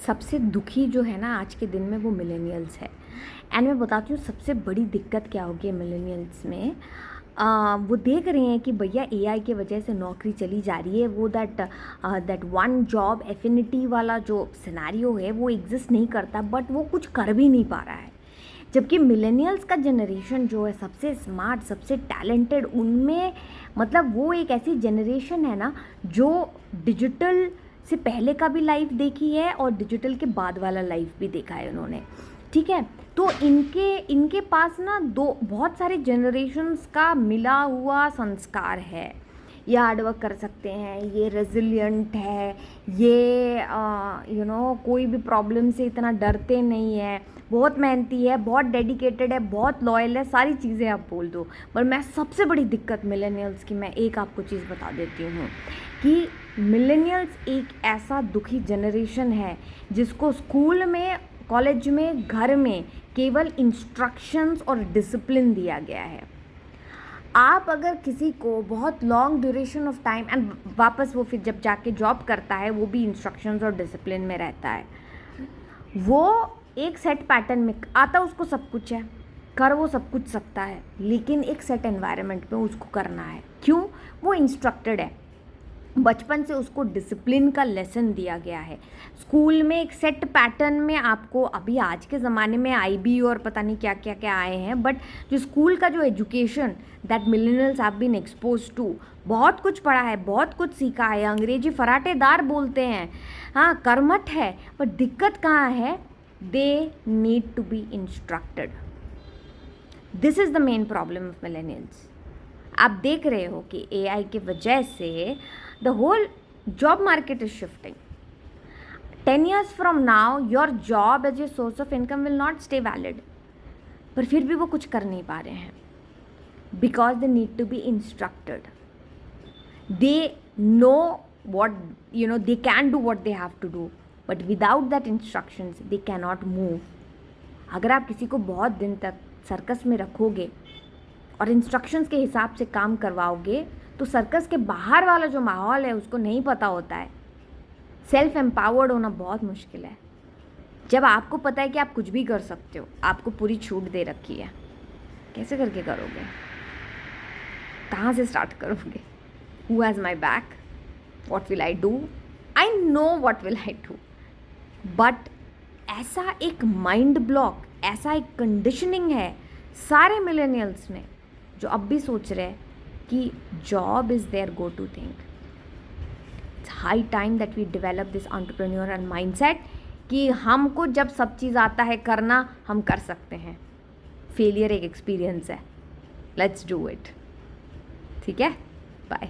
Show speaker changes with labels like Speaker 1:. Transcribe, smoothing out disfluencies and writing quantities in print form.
Speaker 1: सबसे दुखी जो है ना आज के दिन में वो मिलेनियल्स है। एंड मैं बताती हूँ सबसे बड़ी दिक्कत क्या होगी है मिलेनियल्स में। वो देख रहे हैं कि भैया एआई के वजह से नौकरी चली जा रही है, वो दैट वन जॉब एफिनिटी वाला जो सिनेरियो है वो एग्जिस्ट नहीं करता, बट वो कुछ कर भी नहीं पा रहा है। जबकि मिलेनियल्स का जनरेशन जो है सबसे स्मार्ट, सबसे टैलेंटेड, उनमें मतलब वो एक ऐसी जनरेशन है ना जो डिजिटल से पहले का भी लाइफ देखी है और डिजिटल के बाद वाला लाइफ भी देखा है उन्होंने। ठीक है, तो इनके पास ना दो बहुत सारे जनरेशन्स का मिला हुआ संस्कार है। ये हार्डवर्क कर सकते हैं, ये रेजिलियंट है, ये कोई भी प्रॉब्लम से इतना डरते नहीं है, बहुत मेहनती है, बहुत डेडिकेटेड है, बहुत लॉयल है, सारी चीज़ें आप बोल दो। पर मैं सबसे बड़ी दिक्कत मिलेनियल्स की मैं एक आपको चीज़ बता देती हूँ कि मिलेनियल्स एक ऐसा दुखी जनरेशन है जिसको स्कूल में, कॉलेज में, घर में केवल इंस्ट्रक्शंस और डिसिप्लिन दिया गया है। आप अगर किसी को बहुत long duration of time and वापस वो फिर जब जाके जॉब करता है वो भी इंस्ट्रक्शंस और डिसिप्लिन में रहता है, वो एक सेट पैटर्न में आता, उसको सब कुछ है, कर वो सब कुछ सकता है, लेकिन एक सेट एनवायरनमेंट में उसको करना है। क्यों? वो इंस्ट्रक्टेड है, बचपन से उसको डिसिप्लिन का लेसन दिया गया है। स्कूल में एक सेट पैटर्न में आपको, अभी आज के ज़माने में आईबी और पता नहीं क्या क्या क्या आए हैं, बट जो स्कूल का जो education that millennials have been expose to, बहुत कुछ पढ़ा है, बहुत कुछ सीखा है, अंग्रेजी फराटेदार बोलते हैं, हाँ कर्मठ है, पर दिक्कत कहाँ है? They need to be instructed. This is the main problem of millennials. आप देख रहे हो कि एआई के वजह से the whole job market is shifting. 10 years from now your job as your source of income will not stay valid, पर फिर भी वो कुछ कर नहीं पा रहे हैं because they need to be instructed. They know what, they can do what they have to do, but without that instructions they cannot move. अगर आप किसी को बहुत दिन तक सर्कस में रखोगे और इंस्ट्रक्शंस के हिसाब से काम करवाओगे तो सर्कस के बाहर वाला जो माहौल है उसको नहीं पता होता है। सेल्फ एम्पावर्ड होना बहुत मुश्किल है। जब आपको पता है कि आप कुछ भी कर सकते हो, आपको पूरी छूट दे रखी है, कैसे करके करोगे? कहाँ से स्टार्ट करोगे? Who has my back? What will I do? I know what will I do, but ऐसा एक माइंड ब्लॉक, ऐसा एक कंडीशनिंग है सारे मिलेनियल्स में जो अब भी सोच रहे हैं कि job is there go to thing. It's high time that we develop this entrepreneurial mindset कि हमको जब सब चीज़ आता है करना, हम कर सकते हैं। फेलियर एक एक्सपीरियंस है, लेट्स डू इट। ठीक है, बाय।